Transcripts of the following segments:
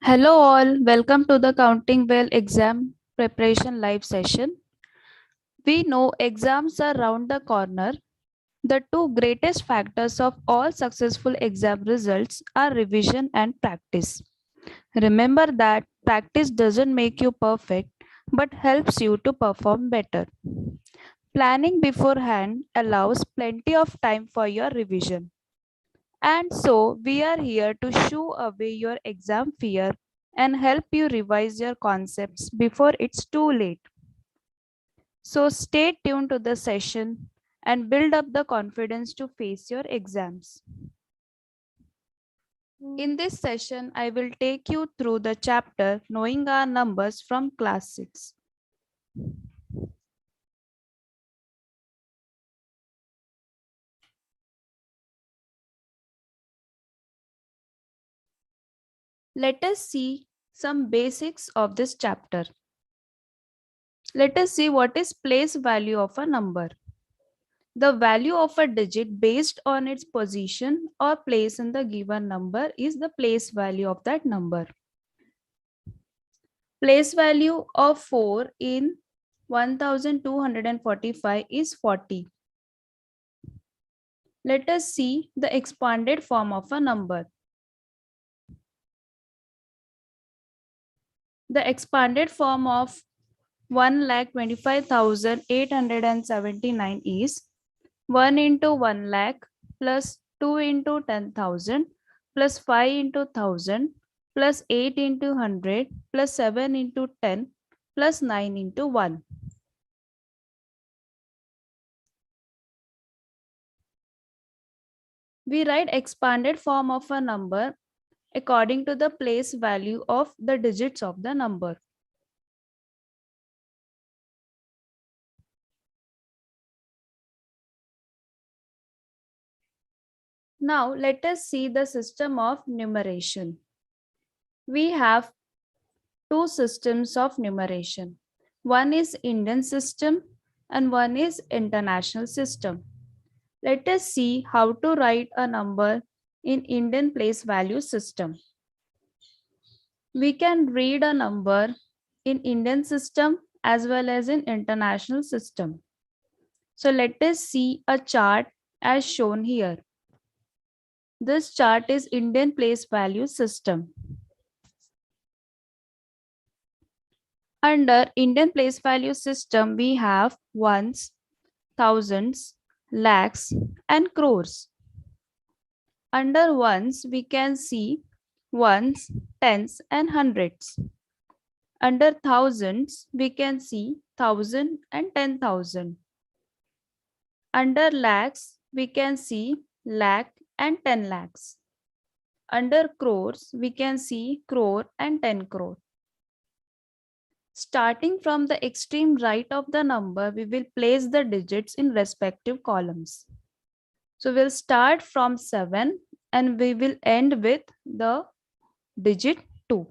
Hello all, welcome to the Counting Well exam preparation live session. We know exams are round the corner. The two greatest factors of all successful exam results are revision and practice. Remember that practice doesn't make you perfect but helps you to perform better. Planning beforehand allows plenty of time for your revision. And so, we are here to shoo away your exam fear and help you revise your concepts before it's too late. So, stay tuned to the session and build up the confidence to face your exams. In this session, I will take you through the chapter Knowing Our Numbers from Class 6. Let us see some basics of this chapter. Let us see what is place value of a number. The value of a digit based on its position or place in the given number is the place value of that number. Place value of 4 in 1245 is 40. Let us see the expanded form of a number. The expanded form of 1,25,879 is 1 into 1 lakh plus 2 into 10,000 plus 5 into 1000 plus 8 into 100 plus 7 into 10 plus 9 into 1. We write expanded form of a number according to the place value of the digits of the number. Now let us see the system of numeration. We have two systems of numeration. One is Indian system and one is international system. Let us see how to write a number in Indian place value system. We can read a number in Indian system as well as in international system. So let us see a chart as shown here. This chart is Indian place value system. Under Indian place value system, we have ones, thousands, lakhs, and crores. Under ones, we can see ones, tens, and hundreds. Under thousands, we can see 1,000 and 10,000. Under lakhs, we can see lakh and 10 lakhs. Under crores, we can see crore and 10 crore. Starting from the extreme right of the number, we will place the digits in respective columns. So we'll start from 7 and we will end with the digit 2.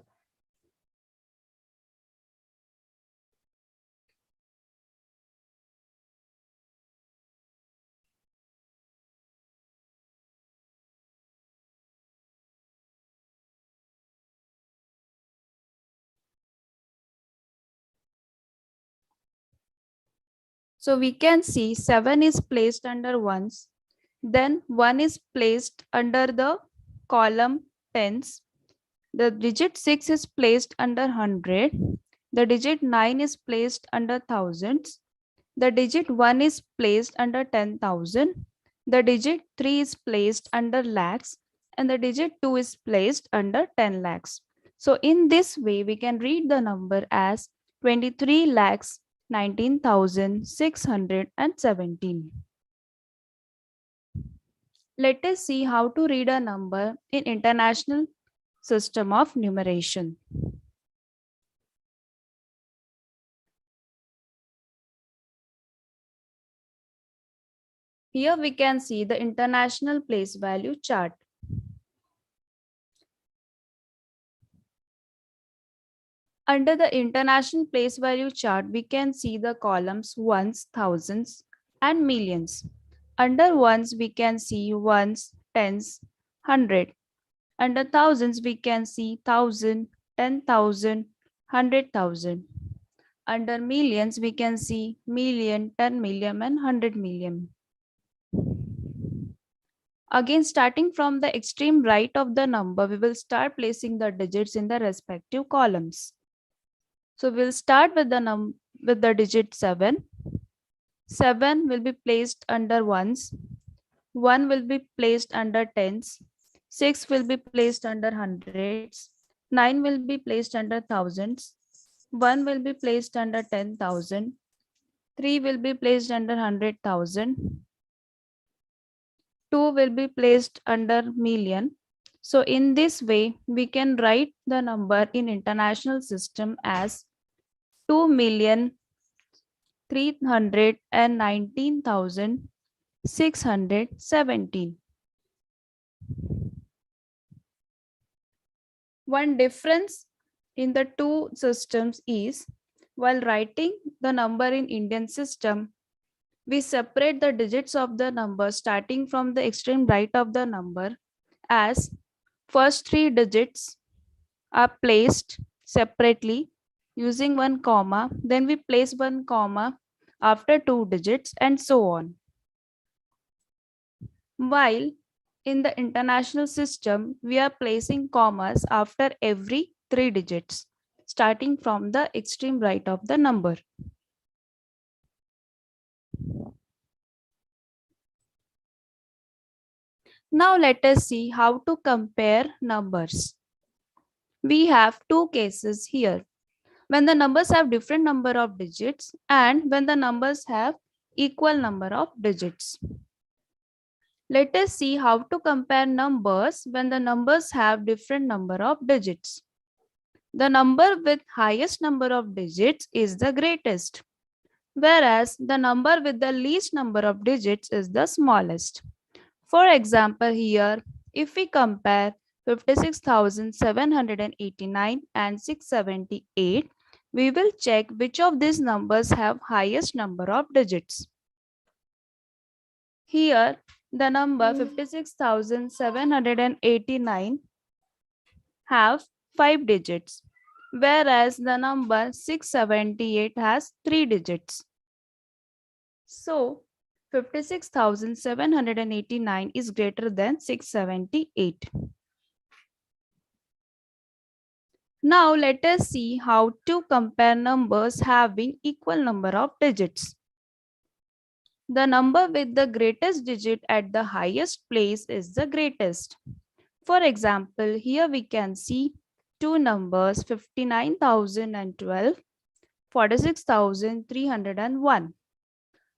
So we can see 7 is placed under ones, then 1 is placed under the column tens, the digit 6 is placed under 100, the digit 9 is placed under thousands, the digit 1 is placed under 10,000, the digit 3 is placed under lakhs, and the digit 2 is placed under 10 lakhs. So in this way, we can read the number as 23 lakhs 19,617. Let us see how to read a number in international system of numeration. Here we can see the international place value chart. Under the international place value chart, we can see the columns ones, thousands, and millions. Under ones, we can see ones, tens, hundred. Under thousands, we can see thousand, 10,000, 100,000. Under millions, we can see million, 10 million, and 100 million. Again, starting from the extreme right of the number, we will start placing the digits in the respective columns. So we'll start with the digit 7. 7 will be placed under ones. 1 will be placed under tens. 6 will be placed under hundreds. 9 will be placed under thousands. 1 will be placed under 10,000. 3 will be placed under 100,000. 2 will be placed under million. So in this way, we can write the number in international system as 2,319,617. One difference in the two systems is, while writing the number in Indian system, we separate the digits of the number starting from the extreme right of the number as first three digits are placed separately using one comma, then we place one comma after two digits and so on. While in the international system, we are placing commas after every three digits, starting from the extreme right of the number. Now let us see how to compare numbers. We have two cases here. When the numbers have different number of digits and when the numbers have equal number of digits. Let us see how to compare numbers when the numbers have different number of digits. The number with highest number of digits is the greatest, whereas the number with the least number of digits is the smallest. For example, here, if we compare 56,789 and 678, we will check which of these numbers have highest number of digits. Here, the number 56,789 have 5 digits, whereas the number 678 has 3 digits. So, 56,789 is greater than 678. Now, let us see how to compare numbers having equal number of digits. The number with the greatest digit at the highest place is the greatest. For example, here we can see two numbers 59,012, 46,301.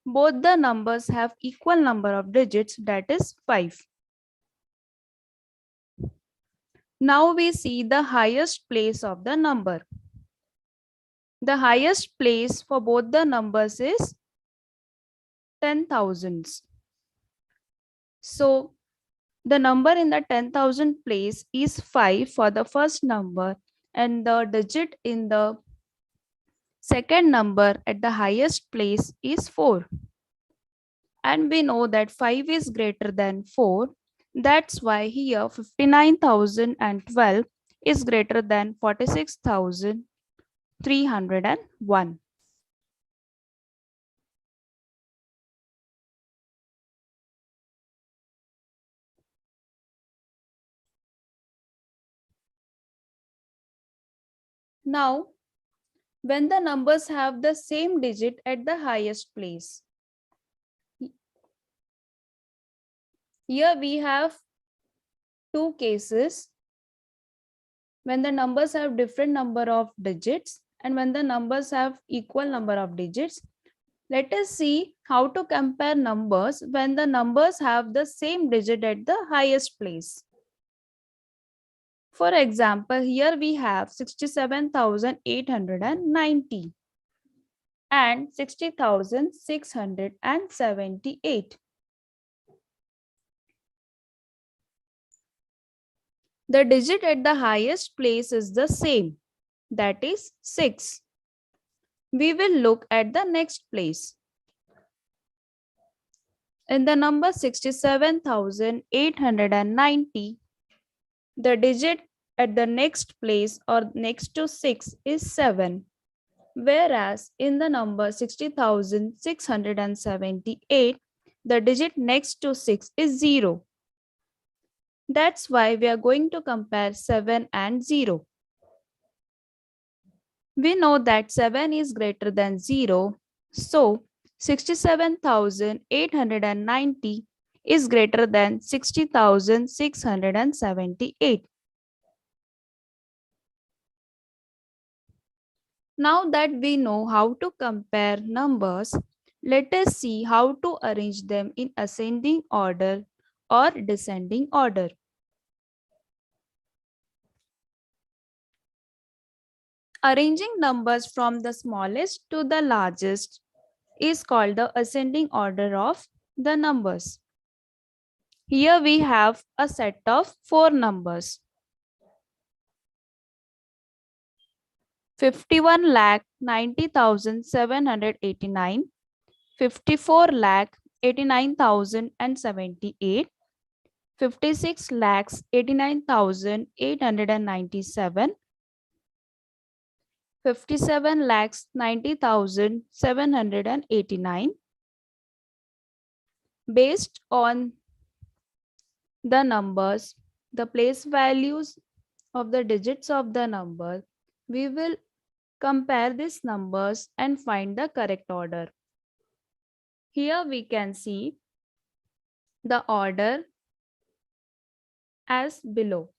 Both the numbers have equal number of digits, that is 5. Now we see the highest place of the number. The highest place for both the numbers is 10,000s. So the number in the 10,000 place is 5 for the first number, and the digit in the second number at the highest place is 4. And we know that 5 is greater than 4. That's why here 59,012 is greater than 46,301. Now, when the numbers have the same digit at the highest place, here we have two cases. When the numbers have different number of digits and when the numbers have equal number of digits. Let us see how to compare numbers when the numbers have the same digit at the highest place. For example, here we have 67,890 and 60,678. The digit at the highest place is the same, that is 6. We will look at the next place. In the number 67,890, the digit at the next place or next to 6 is 7, whereas in the number 60,678, the digit next to 6 is 0. That's why we are going to compare 7 and 0. We know that 7 is greater than 0, so 67,890 is greater than 60,678. Now that we know how to compare numbers, let us see how to arrange them in ascending order or descending order. Arranging numbers from the smallest to the largest is called the ascending order of the numbers. Here we have a set of 4 numbers. 51,90,789, 54,89,078, 56,89,897, 57,90,789. Based on the numbers, the place values of the digits of the number, we will compare these numbers and find the correct order. Here we can see the order as below.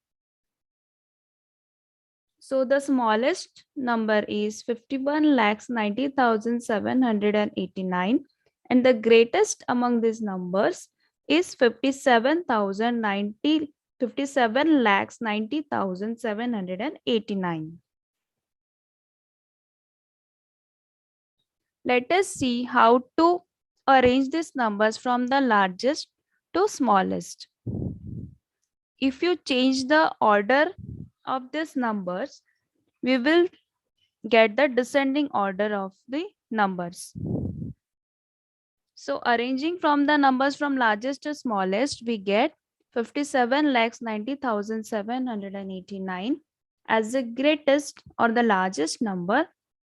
So the smallest number is 51,90,789 and the greatest among these numbers is 57,90,789. Let us see how to arrange these numbers from the largest to smallest. If you change the order of these numbers, we will get the descending order of the numbers. So arranging from the numbers from largest to smallest, we get 57,90,789 as the greatest or the largest number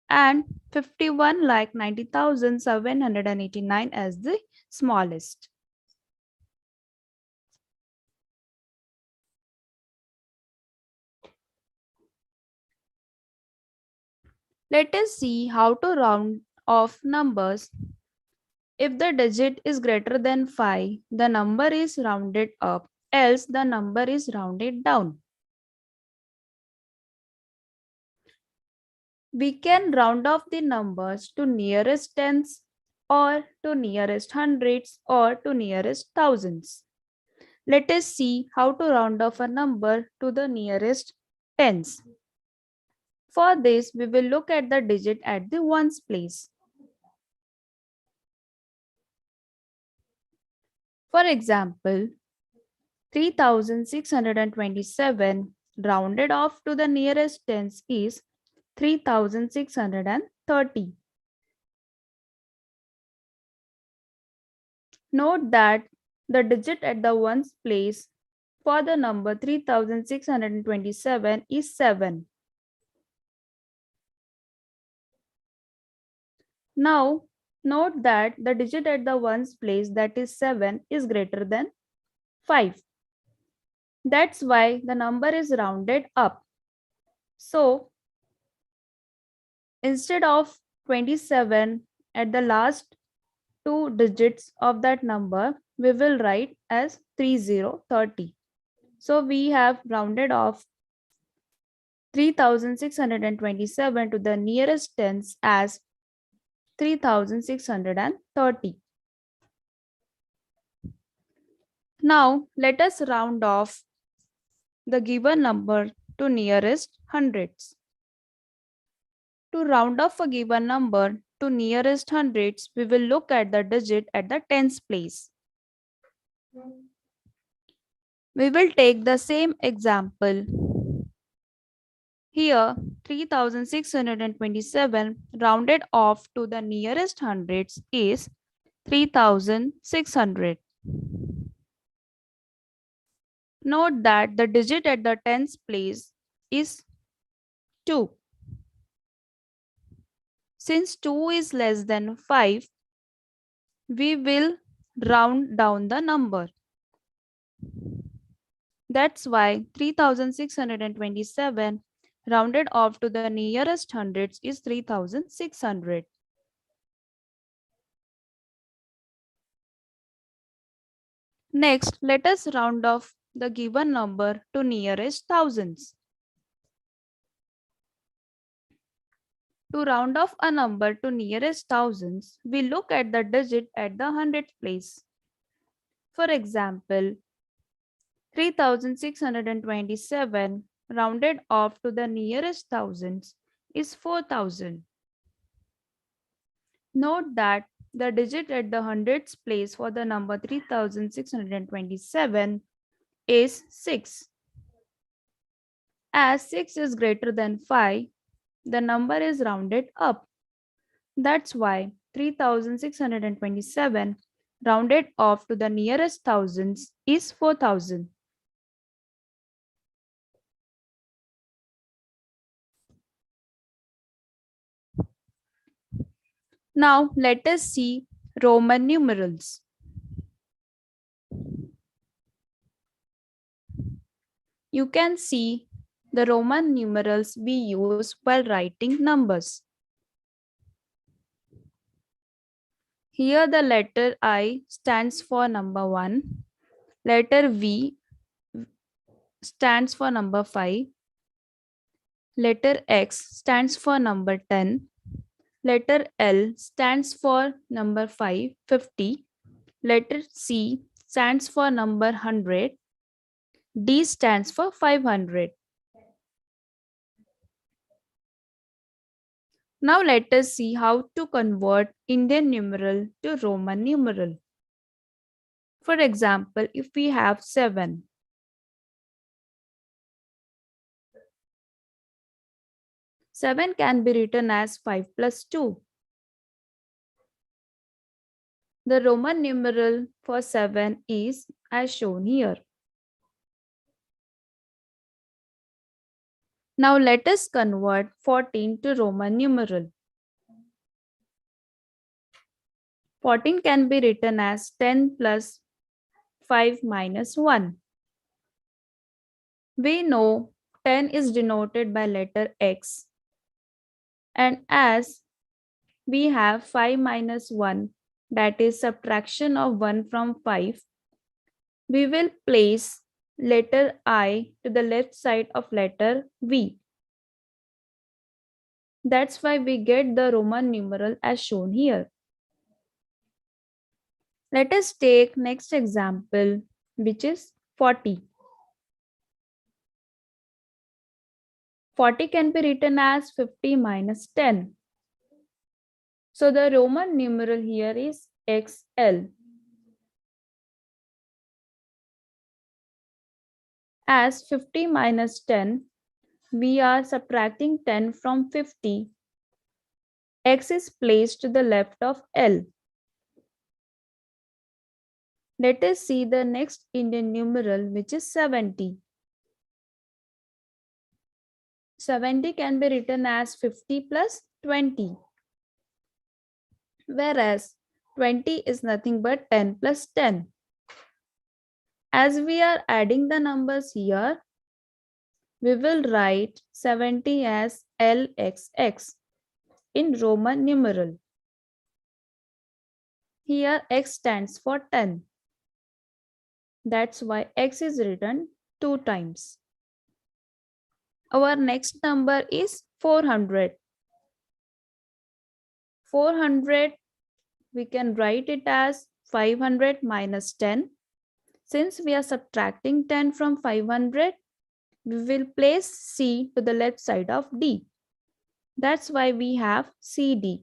and 51,90,789 as the smallest. Let us see how to round off numbers. If the digit is greater than 5, the number is rounded up, else the number is rounded down. We can round off the numbers to nearest tens or to nearest hundreds or to nearest thousands. Let us see how to round off a number to the nearest tens. For this, we will look at the digit at the ones place. For example, 3,627 rounded off to the nearest tens is 3,630. Note that the digit at the ones place for the number 3,627 is 7. Now, note that the digit at the ones place, that is 7, is greater than 5. That's why the number is rounded up. So, instead of 27 at the last 2 digits of that number, we will write as 3030. So, we have rounded off 3,627 to the nearest tens as 3,630. Now, let us round off the given number to nearest hundreds. To round off a given number to nearest hundreds, we will look at the digit at the tens place. We will take the same example. Here, 3,627 rounded off to the nearest hundreds is 3,600. Note that the digit at the tens place is 2. Since 2 is less than 5, we will round down the number. That's why 3627 rounded off to the nearest hundreds is 3600. Next, let us round off the given number to nearest thousands. To round off a number to nearest thousands, we look at the digit at the hundredth place. For example, 3627 rounded off to the nearest thousands is 4000. Note that the digit at the hundredth place for the number 3627 is 6. As 6 is greater than 5, the number is rounded up. That's why 3627 rounded off to the nearest thousands is 4000. Now let us see Roman numerals. You can see the Roman numerals we use while writing numbers. Here the letter I stands for number 1, letter V stands for number 5, letter X stands for number 10, letter L stands for number 50, letter C stands for number 100, D stands for 500. Now let us see how to convert Indian numeral to Roman numeral. For example, if we have 7, 7 can be written as 5 plus 2. The Roman numeral for 7 is as shown here. Now let us convert 14 to Roman numeral. 14 can be written as 10 plus 5 minus 1. We know 10 is denoted by letter X, and as we have 5 minus 1, that is subtraction of 1 from 5, we will place letter I to the left side of letter V. That's why we get the Roman numeral as shown here. Let us take next example, which is 40. 40 can be written as 50 minus 10. So the Roman numeral here is XL. As 50 minus 10, we are subtracting 10 from 50. X is placed to the left of L. Let us see the next Indian numeral, which is 70. 70 can be written as 50 plus 20. Whereas 20 is nothing but 10 plus 10. As we are adding the numbers here, we will write 70 as LXX in Roman numeral. Here X stands for 10. That's why X is written 2 times. Our next number is 400. 400, we can write it as 500 minus 10. Since we are subtracting 10 from 500, we will place C to the left side of D. That's why we have CD.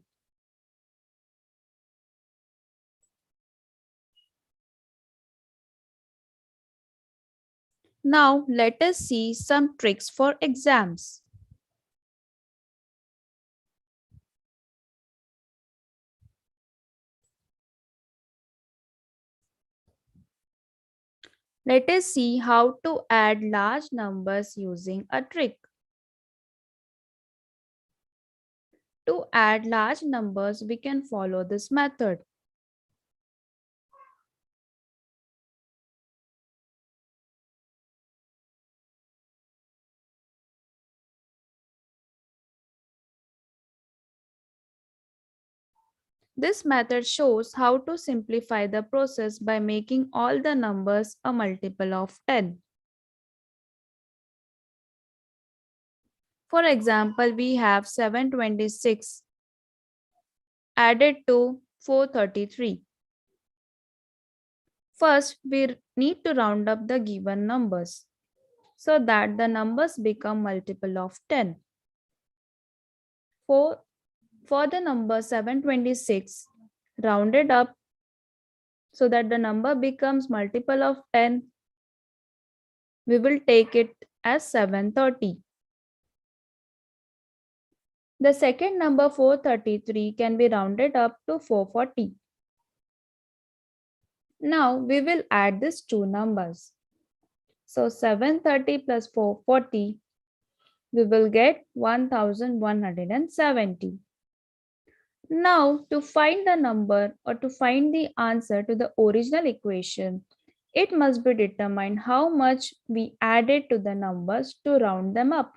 Now let us see some tricks for exams. Let us see how to add large numbers using a trick. To add large numbers, we can follow this method. This method shows how to simplify the process by making all the numbers a multiple of 10. For example, we have 726 added to 433. First, we need to round up the given numbers so that the numbers become multiple of 10. For, for the number 726, rounded up so that the number becomes multiple of 10, we will take it as 730. The second number 433 can be rounded up to 440. Now we will add these two numbers. So 730 plus 440, we will get 1170. Now to find the number or to find the answer to the original equation, it must be determined how much we added to the numbers to round them up.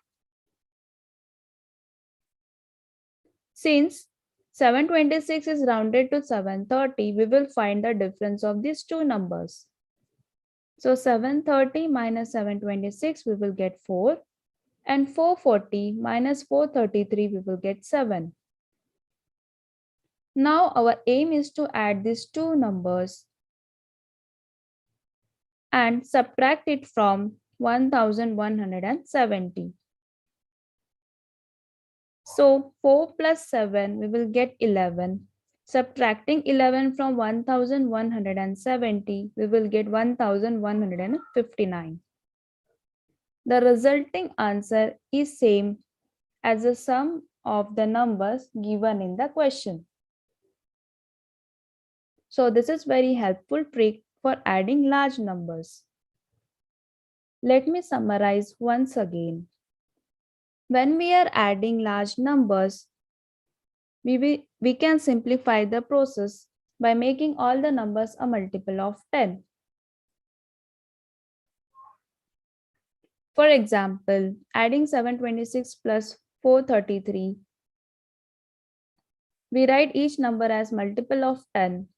Since 726 is rounded to 730, we will find the difference of these two numbers. So 730 minus 726, we will get 4. And 440 minus 433, we will get 7. Now our aim is to add these two numbers and subtract it from 1170. So 4 plus 7, we will get 11. Subtracting 11 from 1170, we will get 1159. The resulting answer is same as the sum of the numbers given in the question. So this is very helpful trick for adding large numbers. Let me summarize once again. When we are adding large numbers, we can simplify the process by making all the numbers a multiple of 10. For example, adding 726 plus 433, we write each number as multiple of 10.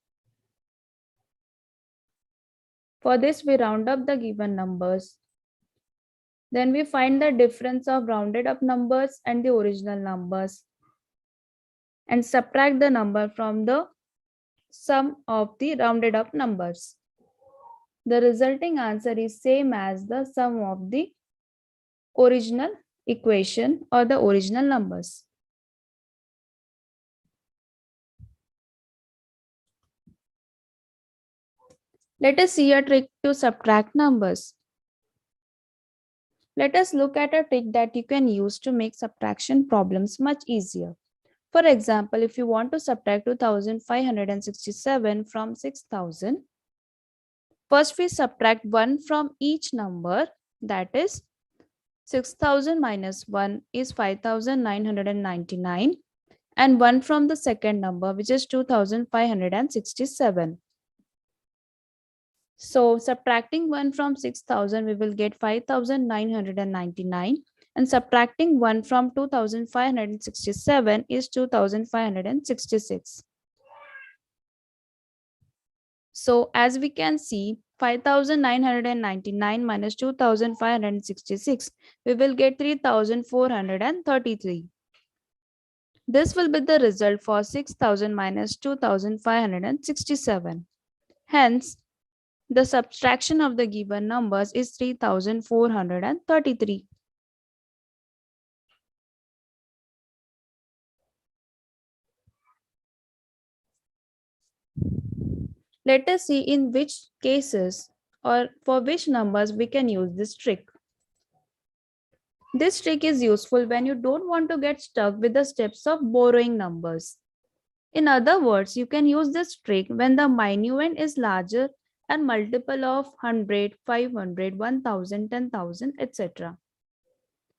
For this, we round up the given numbers. Then we find the difference of rounded up numbers and the original numbers and subtract the number from the sum of the rounded up numbers. The resulting answer is same as the sum of the original equation or the original numbers. Let us see a trick to subtract numbers. Let us look at a trick that you can use to make subtraction problems much easier. For example, if you want to subtract 2567 from 6000, first we subtract 1 from each number, that is 6000 minus 1 is 5999 and 1 from the second number, which is 2567. So subtracting 1 from 6000, we will get 5999 and subtracting 1 from 2567 is 2566. So as we can see, 5999 minus 2566, we will get 3433. This will be the result for 6000 minus 2567. Hence, the subtraction of the given numbers is 3433. Let us see in which cases or for which numbers we can use this trick. This trick is useful when you don't want to get stuck with the steps of borrowing numbers. In other words, you can use this trick when the minuend is larger and multiple of 100, 500, 1000, 10,000, etc.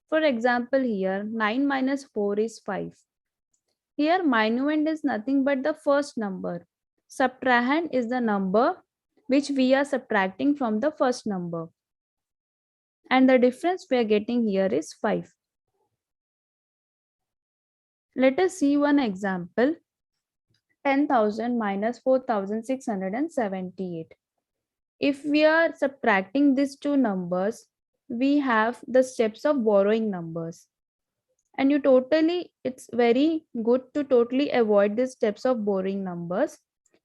For example, here 9 minus 4 is 5. Here minuend is nothing but the first number. Subtrahend is the number which we are subtracting from the first number. And the difference we are getting here is 5. Let us see one example. 10,000 minus 4,678. If we are subtracting these two numbers, we have the steps of borrowing numbers. And it's very good to totally avoid these steps of borrowing numbers.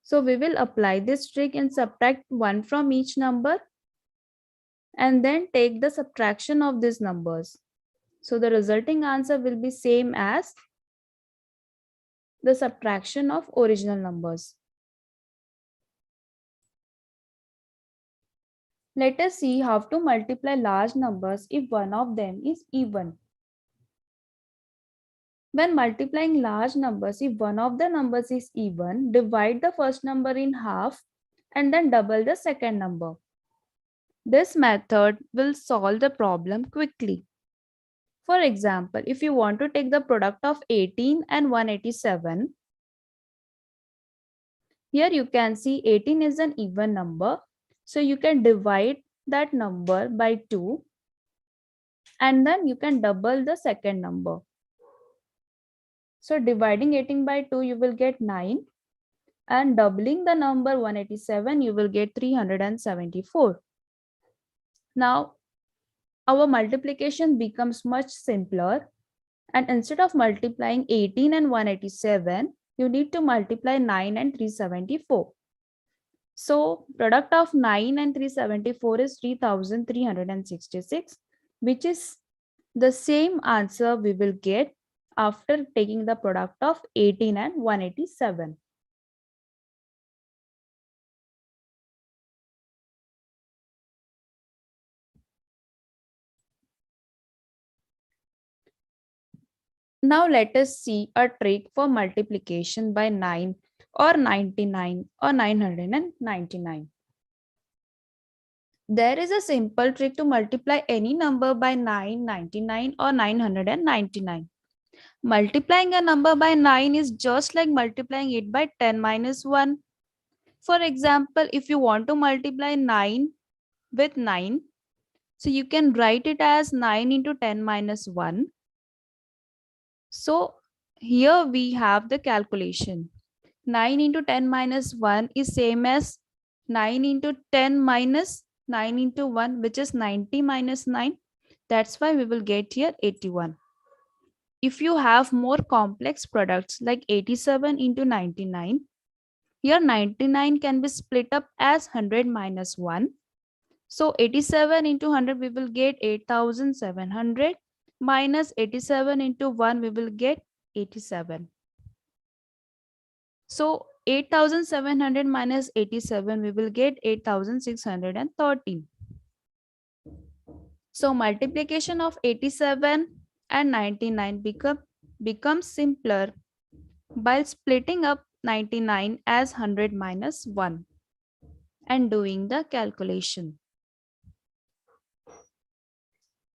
So we will apply this trick and subtract 1 from each number and then take the subtraction of these numbers. So the resulting answer will be same as the subtraction of original numbers. Let us see how to multiply large numbers if one of them is even. When multiplying large numbers, if one of the numbers is even, divide the first number in half and then double the second number. This method will solve the problem quickly. For example, if you want to take the product of 18 and 187, here you can see 18 is an even number. So you can divide that number by 2 and then you can double the second number. So dividing 18 by 2, you will get 9 and doubling the number 187, you will get 374. Now, our multiplication becomes much simpler, and instead of multiplying 18 and 187, you need to multiply 9 and 374. So product of 9 and 374 is 3,366, which is the same answer we will get after taking the product of 18 and 187. Now let us see a trick for multiplication by 9 or 99 or 999. There is a simple trick to multiply any number by 9, 99 or 999. Multiplying a number by 9 is just like multiplying it by 10 minus 1. For example, if you want to multiply 9 with 9, so you can write it as 9 into 10 minus 1. So here we have the calculation. 9 into 10 minus 1 is same as 9 into 10 minus 9 into 1, which is 90 minus 9. That's why we will get here 81. If you have more complex products like 87 into 99, here 99 can be split up as 100 minus 1. So 87 into 100 we will get 8,700 minus 87 into 1 we will get 87. So 8,700 minus 87 we will get 8,613. So multiplication of 87 and 99 becomes simpler by splitting up 99 as 100 minus 1 and doing the calculation.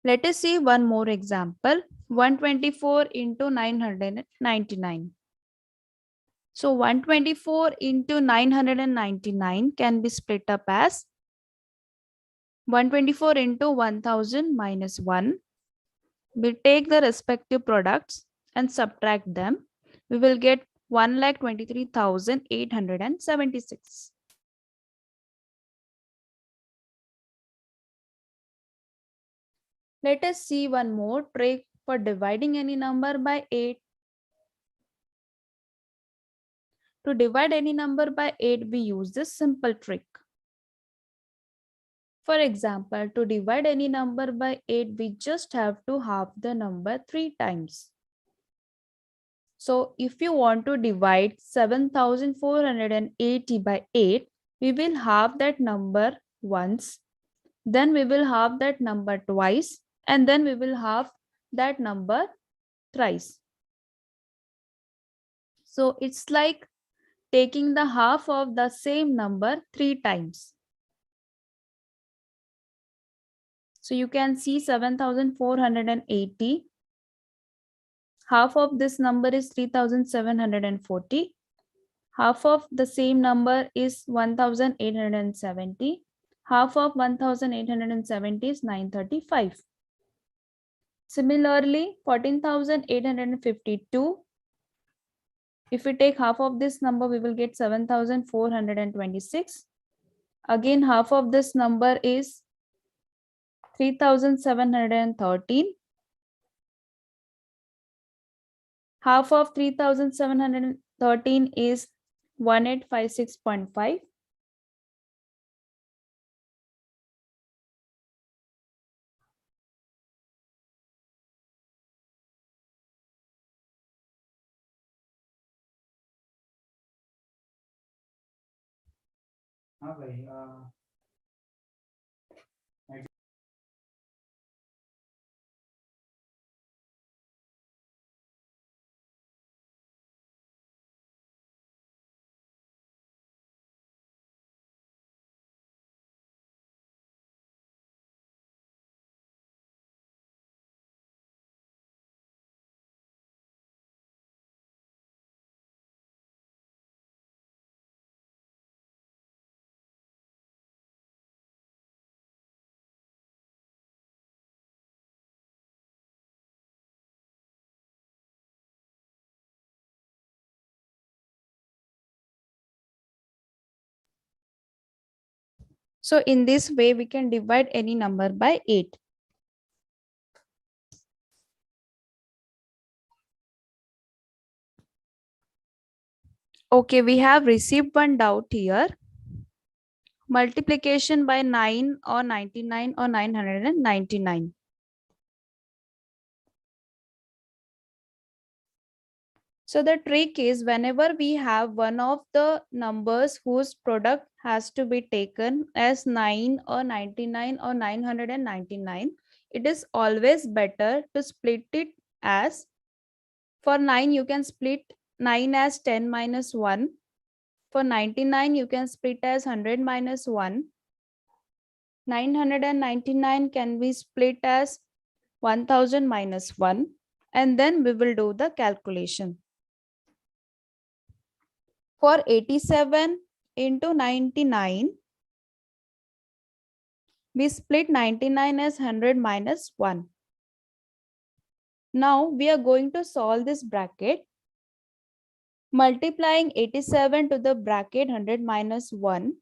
Let us see one more example. 124 into 999. So 124 into 999 can be split up as 124 into 1000 minus 1. We take the respective products and subtract them. We will get 1,23,876. Let us see one more trick for dividing any number by 8. To divide any number by 8, we use this simple trick. For example, to divide any number by 8, we just have to halve the number 3 times. So if you want to divide 7,480 by 8, we will halve that number once, then we will halve that number twice, and then we will halve that number thrice. So it's like taking the half of the same number 3 times. So you can see 7,480 Half of this number is 3740. Half of the same number is 1870. Half of 1870 is 935. Similarly, 14,852. If we take half of this number, we will get 7,426. Again, half of this number is 3,713. Half of 3,713 is 1856.5. So in this way, we can divide any number by 8. Okay, we have received one doubt here. Multiplication by 9 or 99 or 999. So the trick is, whenever we have one of the numbers whose product has to be taken as 9 or 99 or 999, it is always better to split it as, for 9 you can split 9 as 10 minus 1. For 99 you can split as 100 minus 1. 999 can be split as 1000 minus 1. And then we will do the calculation. For 87 into 99, we split 99 as 100 minus 1. Now we are going to solve this bracket. Multiplying 87 to the bracket 100 minus 1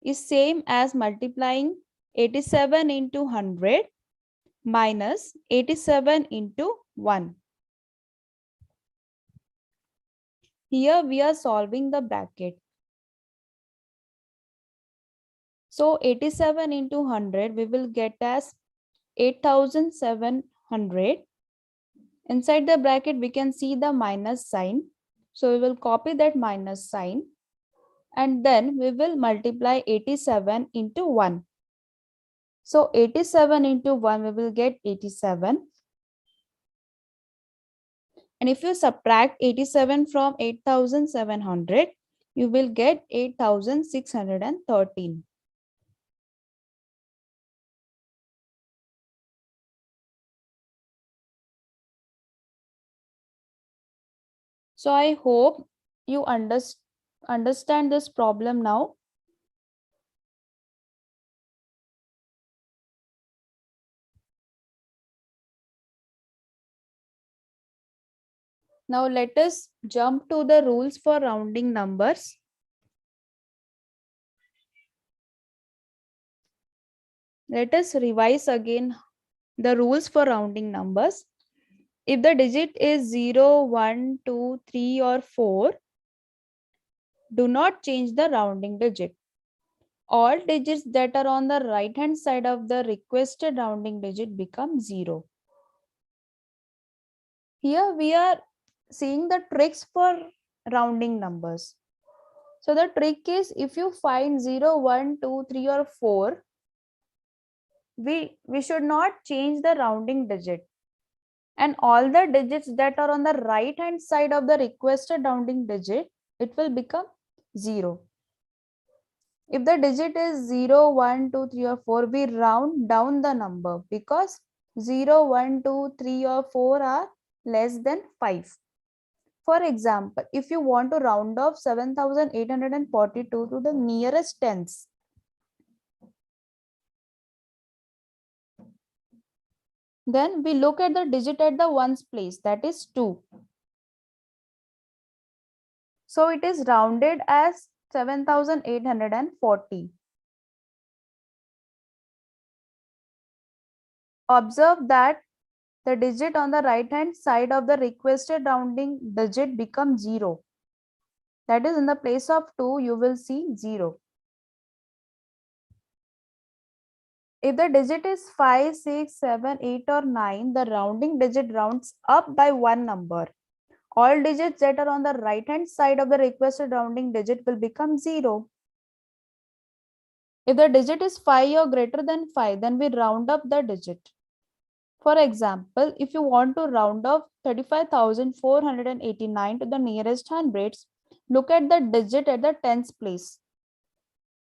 is same as multiplying 87 into 100 minus 87 into 1. Here we are solving the bracket. So 87 into 100 we will get as 8,700. Inside the bracket we can see the minus sign. So we will copy that minus sign and then we will multiply 87 into 1. So 87 into 1 we will get 87. And if you subtract 87 from 8,700, you will get 8,613. So I hope you understand this problem now. Now let us jump to the rules for rounding numbers. Let us revise again the rules for rounding numbers. If the digit is 0, 1, 2, 3 or 4, do not change the rounding digit. All digits that are on the right hand side of the requested rounding digit become 0. Here we are seeing the tricks for rounding numbers. So the trick is, if you find 0, 1, 2, 3 or 4, we should not change the rounding digit. And all the digits that are on the right hand side of the requested rounding digit, it will become 0. If the digit is 0, 1, 2, 3 or 4, we round down the number because 0, 1, 2, 3 or 4 are less than 5. For example, if you want to round off 7,842 to the nearest tens, then we look at the digit at the ones place, that is 2. So it is rounded as 7,840. Observe that the digit on the right hand side of the requested rounding digit becomes 0. That is, in the place of 2, you will see 0. If the digit is 5, 6, 7, 8 or 9, the rounding digit rounds up by one number. All digits that are on the right hand side of the requested rounding digit will become 0. If the digit is 5 or greater than 5, then we round up the digit. For example, if you want to round off 35,489 to the nearest hundreds, look at the digit at the tens place.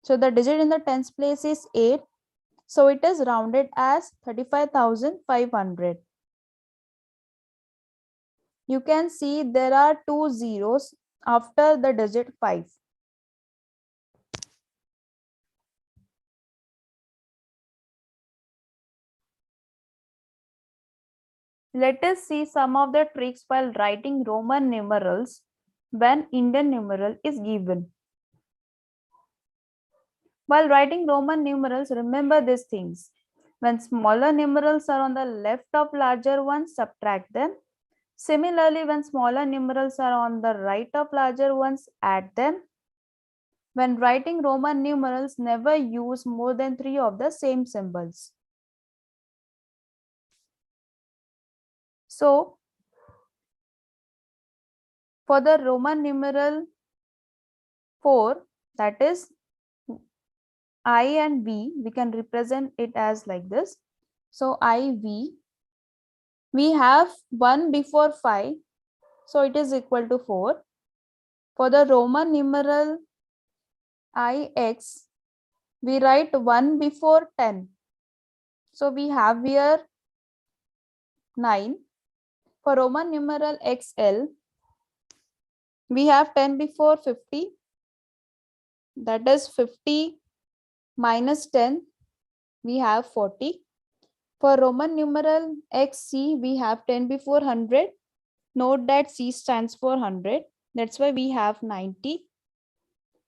So the digit in the tens place is 8. So it is rounded as 35,500. You can see there are 2 zeros after the digit 5. Let us see some of the tricks while writing Roman numerals when Indian numeral is given. While writing Roman numerals, remember these things. When smaller numerals are on the left of larger ones, subtract them. Similarly, when smaller numerals are on the right of larger ones, add them. When writing Roman numerals, never use more than 3 of the same symbols. So, for the Roman numeral 4, that is I and V, we can represent it as like this. So IV, we have 1 before 5, so it is equal to 4. For the Roman numeral IX, we write 1 before 10. So we have here 9. For Roman numeral XL, we have 10 before 50. That is 50 minus 10, we have 40. For Roman numeral XC, we have 10 before 100. Note that C stands for 100. That's why we have 90.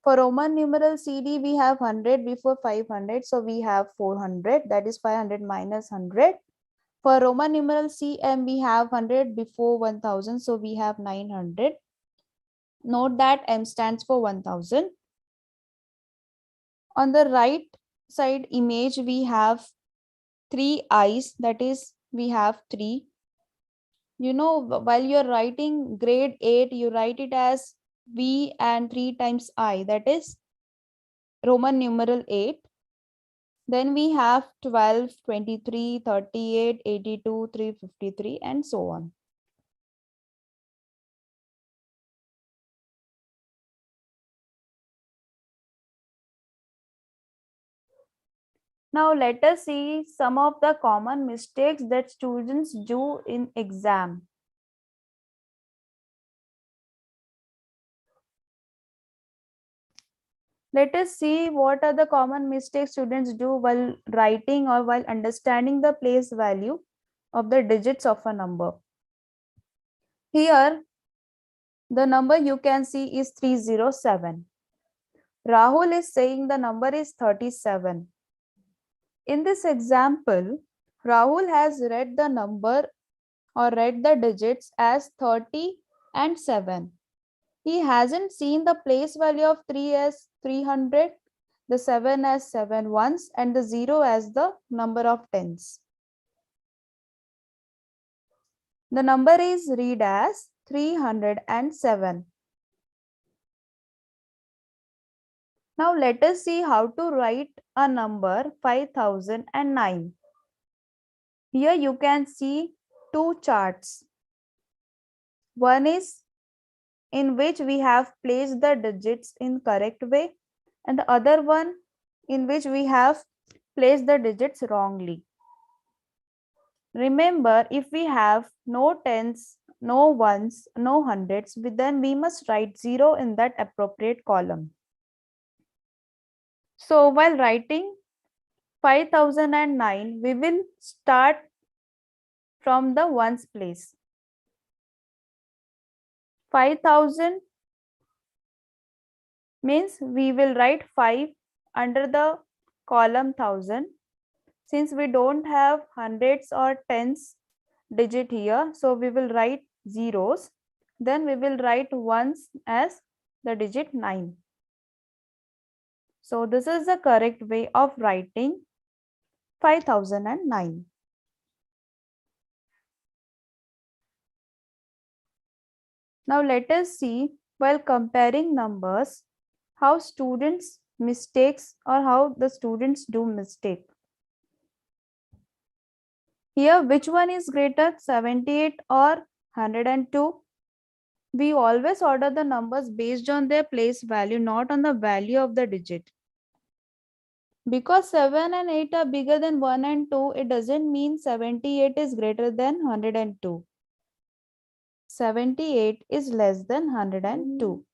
For Roman numeral CD, we have 100 before 500. So we have 400. That is 500 minus 100. For Roman numeral CM, we have 100 before 1000. So we have 900. Note that M stands for 1000. On the right side image, we have 3 I's. That is, we have 3. You know, while you're writing grade 8, you write it as V and 3 times I. That is Roman numeral 8. Then we have 12, 23, 38, 82, 353, and so on. Now let us see some of the common mistakes that students do in exam. Let us see what are the common mistakes students do while writing or while understanding the place value of the digits of a number. Here, the number you can see is 307. Rahul is saying the number is 37. In this example, Rahul has read the number or read the digits as 30 and 7. He hasn't seen the place value of 3 as 300, the 7 as 7 ones, and the 0 as the number of tens. The number is read as 307. Now let us see how to write a number 5009. Here you can see two charts. One is in which we have placed the digits in correct way, and the other one in which we have placed the digits wrongly. Remember, if we have no tens, no ones, no hundreds, then we must write 0 in that appropriate column. So while writing 5009, we will start from the ones place. 5000 means we will write 5 under the column 1000. Since we don't have hundreds or tens digit here, so we will write zeros. Then we will write ones as the digit 9. So this is the correct way of writing 5009. Now let us see, while comparing numbers, how students mistakes or how the students do mistake. Here, which one is greater, 78 or 102? We always order the numbers based on their place value, not on the value of the digit. Because 7 and 8 are bigger than 1 and 2, it doesn't mean 78 is greater than 102. 78 is less than 102.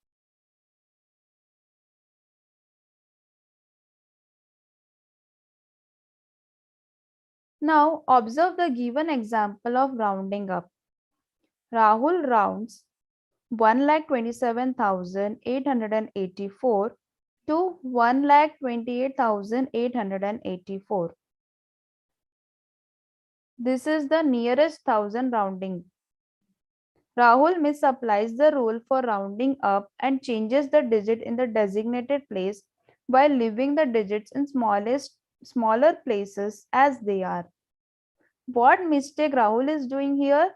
Now observe the given example of rounding up. Rahul rounds 1,27,884 to 1,28,884. This is the nearest thousand rounding. Rahul misapplies the rule for rounding up and changes the digit in the designated place while leaving the digits in smaller places as they are. What mistake Rahul is doing here?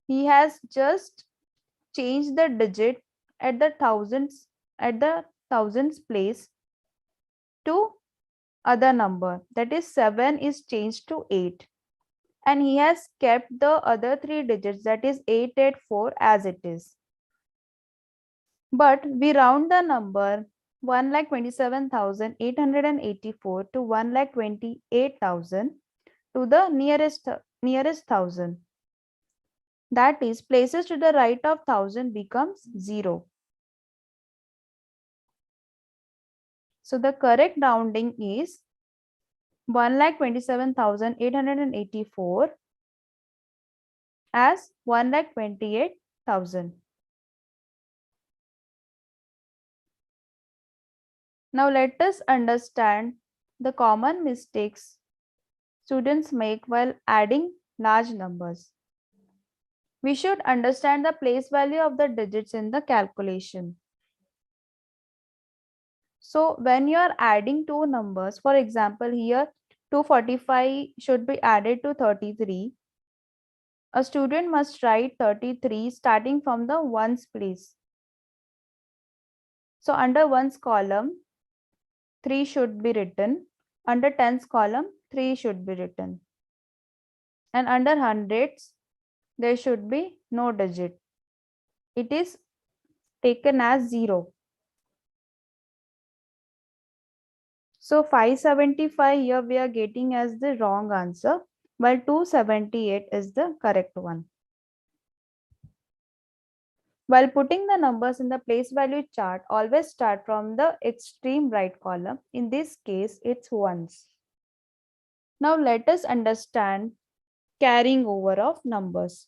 He has just changed the digit at the thousands place to other number, that is 7 is changed to 8, and he has kept the other 3 digits, that is 884, as it is. But we round the number 1,27,884 to 1,28,000 to the nearest thousand. That is, places to the right of 1000 becomes 0. So the correct rounding is 1,27,884 as 1,28,000. Now let us understand the common mistakes students make while adding large numbers. We should understand the place value of the digits in the calculation. So when you are adding two numbers, for example, here 245 should be added to 33. A student must write 33 starting from the ones place. So under ones column, 3 should be written. Under tens column, 3 should be written. And under hundreds, there should be no digit. It is taken as 0. So 575 here we are getting as the wrong answer, while 278 is the correct one. While putting the numbers in the place value chart, always start from the extreme right column. In this case, it's ones. Now let us understand carrying over of numbers.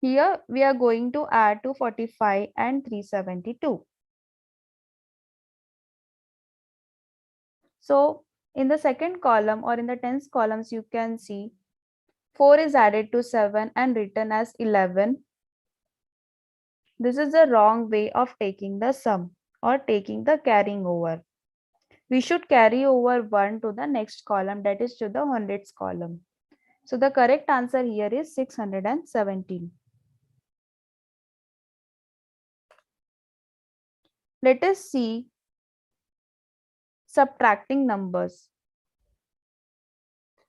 Here we are going to add 245 and 372. So in the second column or in the tens columns, you can see 4 is added to 7 and written as 11. This is the wrong way of taking the sum or taking the carrying over. We should carry over 1 to the next column, that is to the hundreds column. So the correct answer here is 617. Let us see subtracting numbers.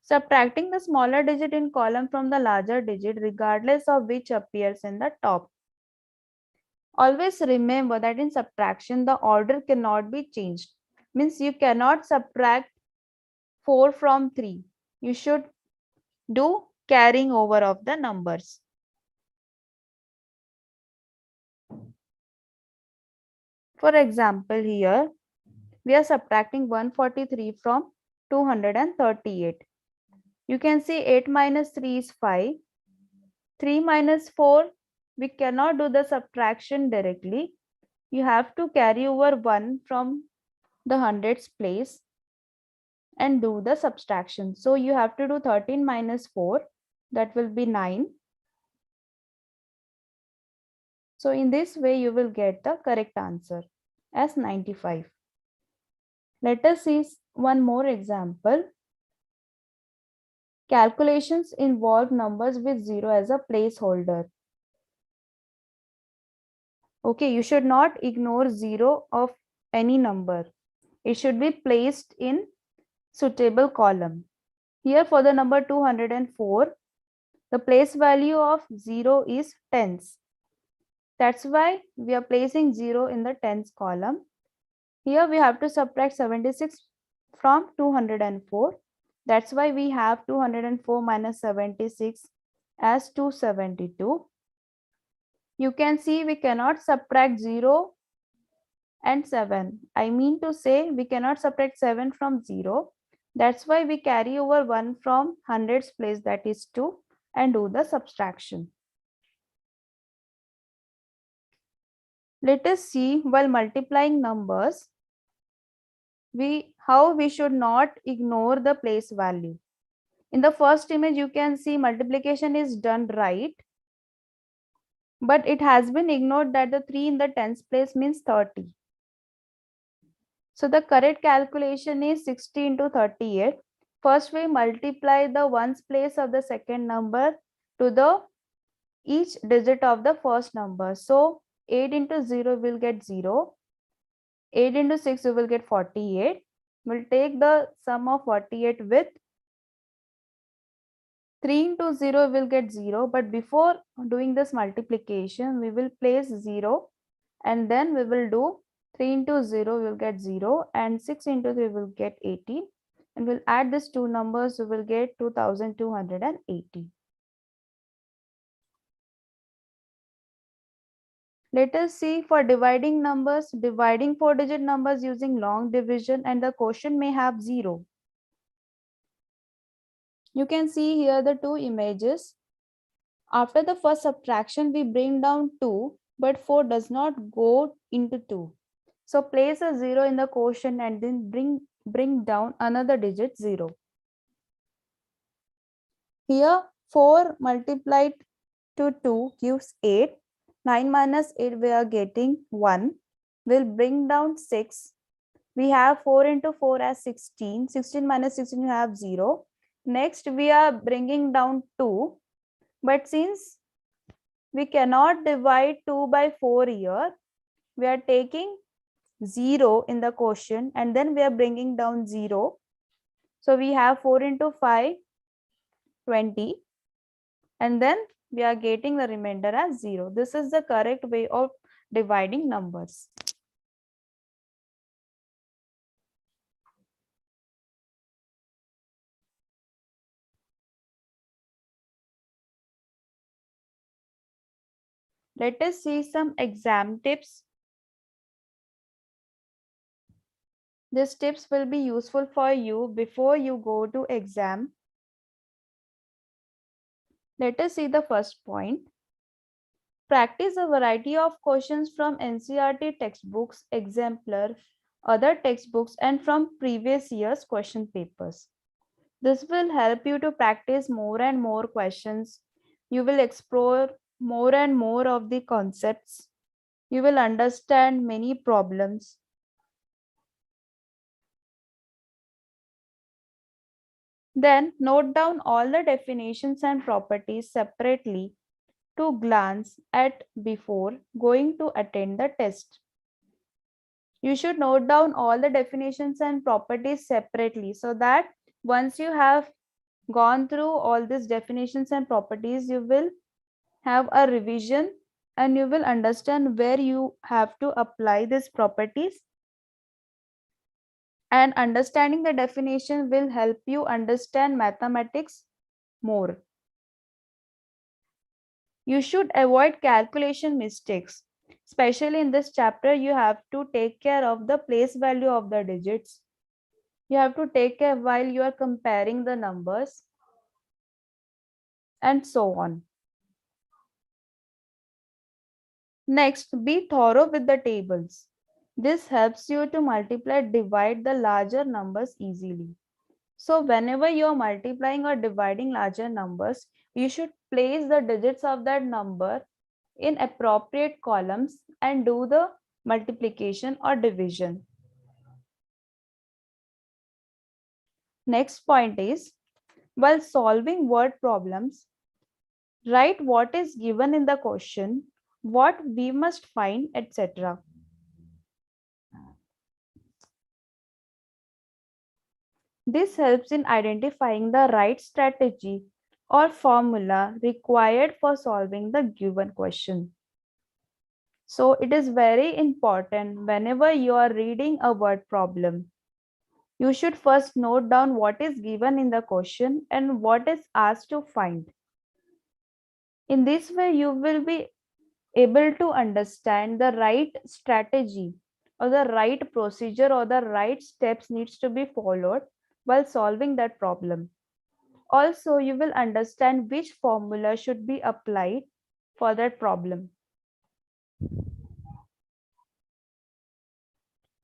Subtracting the smaller digit in column from the larger digit regardless of which appears in the top. Always remember that in subtraction, the order cannot be changed. Means you cannot subtract 4 from 3. You should do carrying over of the numbers. For example, here we are subtracting 143 from 238. You can see 8 minus 3 is 5. 3 minus 4, we cannot do the subtraction directly. You have to carry over 1 from the hundreds place and do the subtraction. So you have to do 13 minus 4, that will be 9. So in this way you will get the correct answer as 95. Let us see one more example. Calculations involve numbers with 0 as a placeholder. Okay, you should not ignore 0 of any number. It should be placed in suitable column. Here for the number 204, the place value of 0 is tens. That's why we are placing 0 in the tens column. Here we have to subtract 76 from 204. That's why we have 204 minus 76 as 272. You can see we cannot subtract 0 and 7. I mean to say we cannot subtract 7 from 0. That's why we carry over 1 from hundreds place, that is 2, and do the subtraction. Let us see while multiplying numbers, how we should not ignore the place value. In the first image, you can see multiplication is done right, but it has been ignored that the 3 in the tens place means 30. So the correct calculation is 60 into 38. First we multiply the ones place of the second number to the each digit of the first number. So 8 into 0 will get 0. 8 into 6 we will get 48. We'll take the sum of 48 with 3 into 0 will get 0. But before doing this multiplication, we will place 0 and then we will do 3 into 0 will get 0 and 6 into 3 will get 18. And we'll add these two numbers, we will get 2280. Let us see for dividing numbers, dividing 4-digit numbers using long division, and the quotient may have 0. You can see here the two images. After the first subtraction, we bring down 2, but 4 does not go into 2. So place a 0 in the quotient and then bring down another digit 0. Here 4 multiplied to 2 gives 8. 9 minus 8 we are getting 1. We'll bring down 6. We have 4 into 4 as 16. 16 minus 16 you have 0. Next we are bringing down 2. But since we cannot divide 2 by 4 here, we are taking 0 in the quotient and then we are bringing down 0. So we have 4 into 5, 20. And then we are getting the remainder as 0. This is the correct way of dividing numbers. Let us see some exam tips. These tips will be useful for you before you go to exam. Let us see the first point. Practice a variety of questions from NCERT textbooks, exemplar, other textbooks, and from previous year's question papers. This will help you to practice more and more questions. You will explore more and more of the concepts. You will understand many problems. Then note down all the definitions and properties separately to glance at before going to attend the test. You should note down all the definitions and properties separately so that once you have gone through all these definitions and properties, you will have a revision and you will understand where you have to apply these properties And understanding the definition will help you understand mathematics more. You should avoid calculation mistakes. Especially in this chapter, you have to take care of the place value of the digits. You have to take care while you are comparing the numbers and so on. Next, be thorough with the tables. This helps you to multiply, divide the larger numbers easily. So whenever you are multiplying or dividing larger numbers, you should place the digits of that number in appropriate columns and do the multiplication or division. Next point is, while solving word problems, write what is given in the question, what we must find, etc. This helps in identifying the right strategy or formula required for solving the given question. So it is very important whenever you are reading a word problem. You should first note down what is given in the question and what is asked to find. In this way, you will be able to understand the right strategy or the right procedure or the right steps needs to be followed while solving that problem. Also, you will understand which formula should be applied for that problem.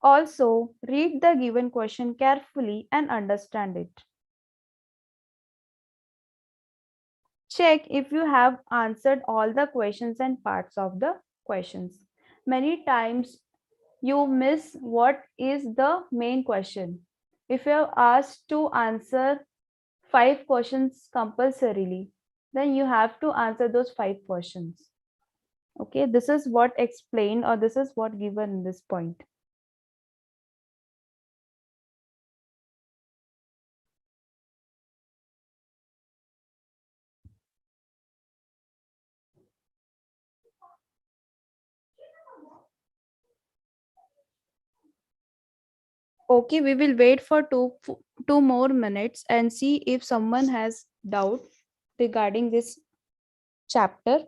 Also, read the given question carefully and understand it. Check if you have answered all the questions and parts of the questions. Many times you miss what is the main question. If you are asked to answer 5 questions compulsorily, then you have to answer those 5 questions. Okay, this is what explained or this is what given in this point. Okay, we will wait for two more minutes and see if someone has doubt regarding this chapter.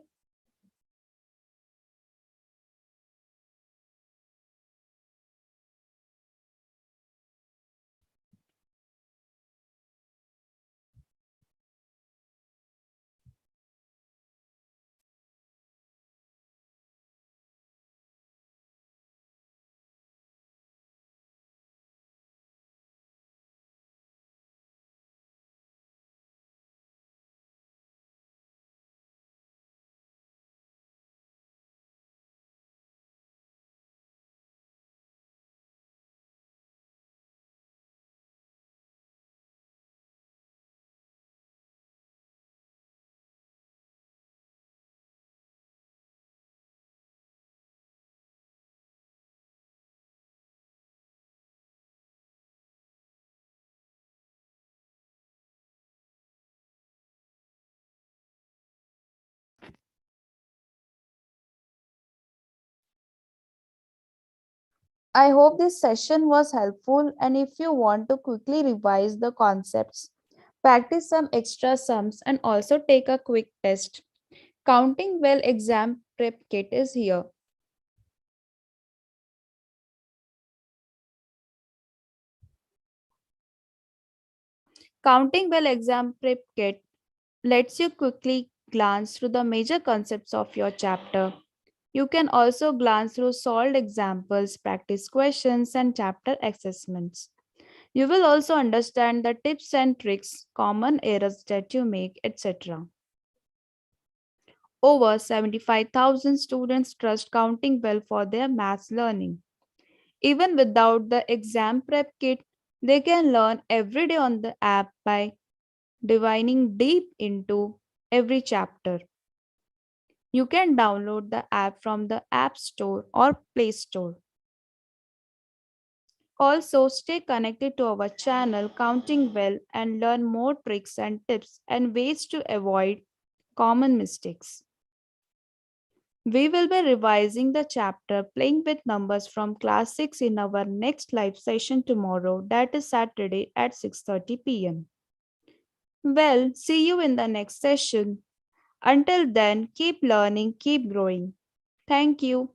I hope this session was helpful, and if you want to quickly revise the concepts, practice some extra sums, and also take a quick test, Counting Well exam prep kit is here. Counting Well exam prep kit lets you quickly glance through the major concepts of your chapter. You can also glance through solved examples, practice questions, and chapter assessments. You will also understand the tips and tricks, common errors that you make, etc. Over 75,000 students trust Counting Well for their maths learning. Even without the exam prep kit, they can learn every day on the app by divining deep into every chapter. You can download the app from the App Store or Play Store. Also, stay connected to our channel Counting Well and learn more tricks and tips and ways to avoid common mistakes. We will be revising the chapter Playing with Numbers from Class 6 in our next live session tomorrow, that is Saturday at 6:30 pm. Well, see you in the next session. Until then, keep learning, keep growing. Thank you.